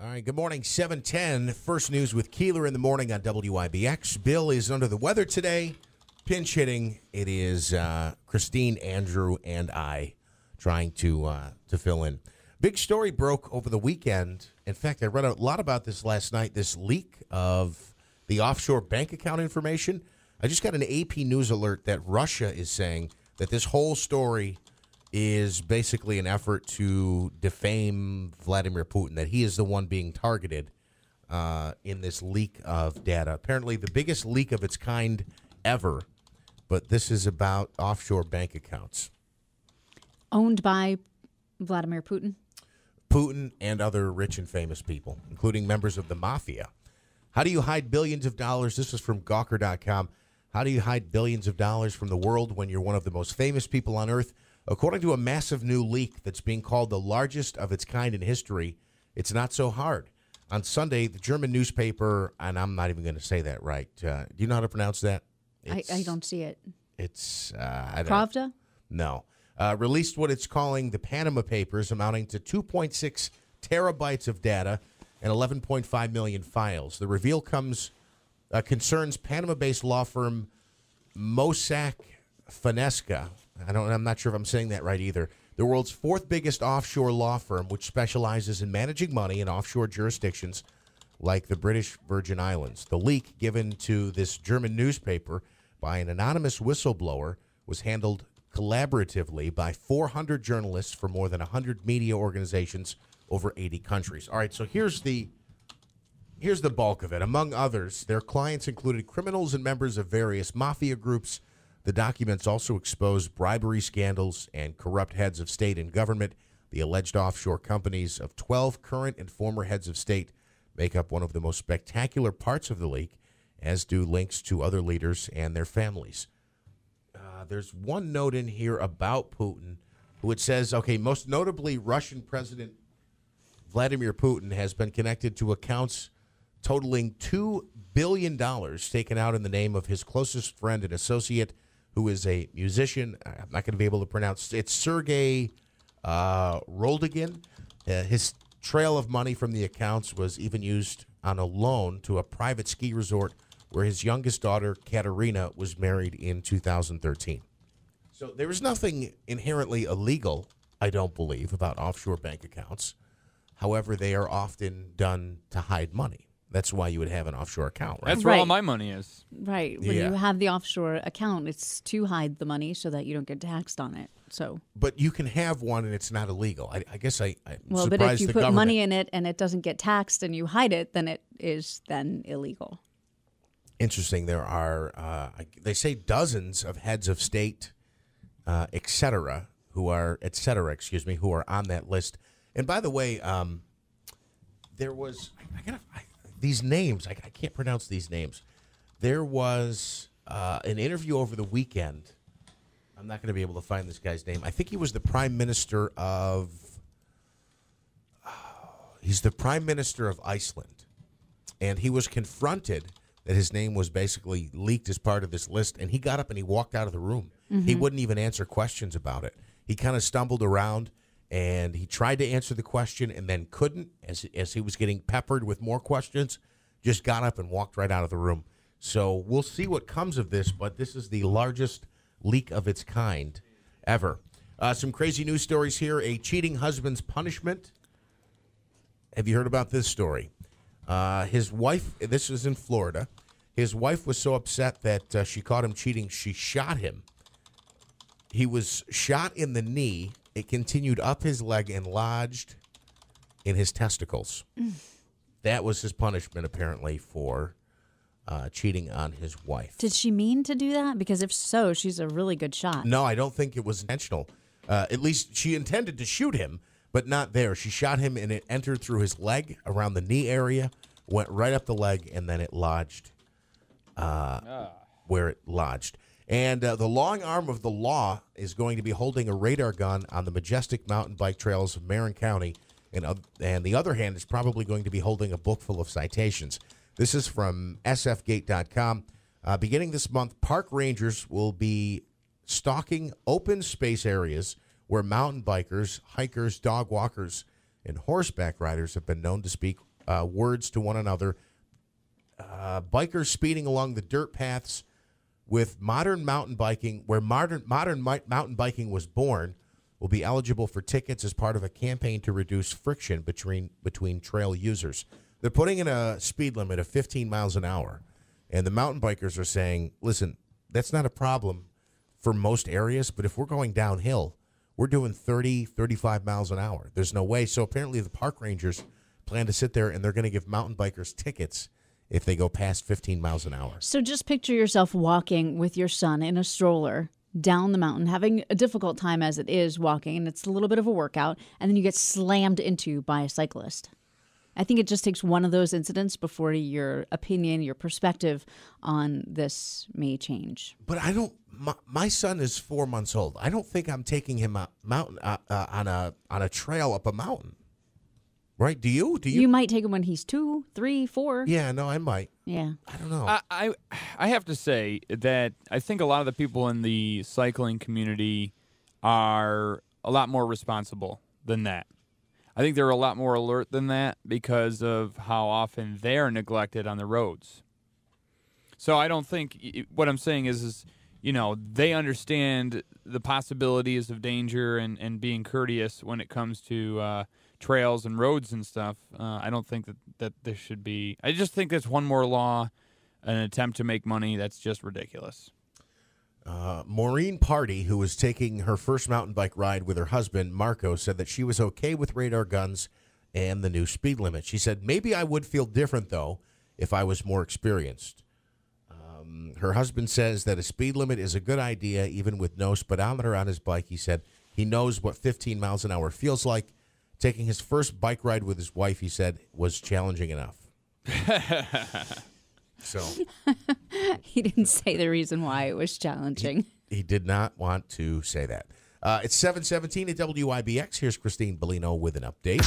All right, good morning, 7:10. First news with Keeler in the morning on WIBX. Bill is under the weather today, pinch hitting. It is Christine, Andrew, and I trying to fill in. Big story broke over the weekend. In fact, I read a lot about this last night, this leak of the offshore bank account information. I just got an AP News alert that Russia is saying that this whole story is basically an effort to defame Vladimir Putin, that he is the one being targeted in this leak of data. Apparently the biggest leak of its kind ever, but this is about offshore bank accounts. Owned by Vladimir Putin? Putin and other rich and famous people, including members of the mafia. How do you hide billions of dollars? This is from Gawker.com. How do you hide billions of dollars from the world when you're one of the most famous people on earth? According to a massive new leak that's being called the largest of its kind in history, it's not so hard. On Sunday, the German newspaper, and I'm not even going to say that right. Do you know how to pronounce that? I don't see it. It's Pravda? No. Released what it's calling the Panama Papers, amounting to 2.6 terabytes of data and 11.5 million files. The reveal concerns Panama-based law firm Mossack Fonseca. I'm not sure if I'm saying that right either. The world's fourth biggest offshore law firm, which specializes in managing money in offshore jurisdictions like the British Virgin Islands. The leak given to this German newspaper by an anonymous whistleblower was handled collaboratively by 400 journalists from more than 100 media organizations over 80 countries. All right, so here's the bulk of it. Among others, their clients included criminals and members of various mafia groups. The documents also expose bribery scandals and corrupt heads of state and government. The alleged offshore companies of 12 current and former heads of state make up one of the most spectacular parts of the leak, as do links to other leaders and their families. There's one note in here about Putin, who it says, okay, most notably Russian President Vladimir Putin has been connected to accounts totaling $2 billion taken out in the name of his closest friend and associate, who is a musician. I'm not going to be able to pronounce. It's Sergei Roldygin. His trail of money from the accounts was even used on a loan to a private ski resort where his youngest daughter, Katerina, was married in 2013. So there is nothing inherently illegal, I don't believe, about offshore bank accounts. However, they are often done to hide money. That's why you would have an offshore account, right? That's where all my money is. Right. When you have the offshore account, it's to hide the money so that you don't get taxed on it. But you can have one and it's not illegal. I guess I'm well, surprised but if you the put government... money in it and it doesn't get taxed and you hide it, then it is then illegal. Interesting. There are, they say, dozens of heads of state, et cetera, who are on that list. And by the way, there was these names. I can't pronounce these names. There was an interview over the weekend. I'm not going to be able to find this guy's name. I think he was the prime minister of. He's the prime minister of Iceland, and he was confronted that his name was basically leaked as part of this list, and he got up and he walked out of the room. Mm-hmm. He wouldn't even answer questions about it. He kind of stumbled around, and he tried to answer the question and then couldn't, as he was getting peppered with more questions, just got up and walked right out of the room. So we'll see what comes of this, but this is the largest leak of its kind ever. Some crazy news stories here. A cheating husband's punishment. Have you heard about this story? His wife, this is in Florida, his wife was so upset that she caught him cheating, she shot him. He was shot in the knee. It continued up his leg and lodged in his testicles. That was his punishment, apparently, for cheating on his wife. Did she mean to do that? Because if so, she's a really good shot. No, I don't think it was intentional. At least she intended to shoot him, but not there. She shot him, and it entered through his leg, around the knee area, went right up the leg, and then it lodged where it lodged. And the long arm of the law is going to be holding a radar gun on the majestic mountain bike trails of Marin County, and the other hand is probably going to be holding a book full of citations. This is from sfgate.com. Beginning this month, park rangers will be stalking open space areas where mountain bikers, hikers, dog walkers, and horseback riders have been known to words to one another. Bikers speeding along the dirt paths with modern mountain biking, where modern mountain biking was born, will be eligible for tickets as part of a campaign to reduce friction between trail users. They're putting in a speed limit of 15 miles an hour, and the mountain bikers are saying, listen, that's not a problem for most areas, but if we're going downhill, we're doing 30, 35 miles an hour. There's no way. So apparently the park rangers plan to sit there, and they're going to give mountain bikers tickets if they go past 15 miles an hour. So just picture yourself walking with your son in a stroller down the mountain, having a difficult time as it is walking, and it's a little bit of a workout, and then you get slammed into by a cyclist. I think it just takes one of those incidents before your opinion, your perspective on this may change. But I don't. My son is 4 months old. I don't think I'm taking him on a trail up a mountain. Right? Do you? You might take him when he's 2, 3, 4. Yeah, no, I might. Yeah. I don't know. I have to say that I think a lot of the people in the cycling community are a lot more responsible than that. I think they're a lot more alert than that because of how often they're neglected on the roads. So I don't think what I'm saying is they understand the possibilities of danger and being courteous when it comes to trails and roads and stuff. I don't think that there should be. I just think that's one more law, an attempt to make money. That's just ridiculous. Maureen Party, who was taking her first mountain bike ride with her husband, Marco, said that she was okay with radar guns and the new speed limit. She said, maybe I would feel different, though, if I was more experienced. Her husband says that a speed limit is a good idea, even with no speedometer on his bike. He said he knows what 15 miles an hour feels like. Taking his first bike ride with his wife, he said, was challenging enough. So he didn't say the reason why it was challenging. He did not want to say that. It's 7:17 at WIBX. Here's Christine Bellino with an update.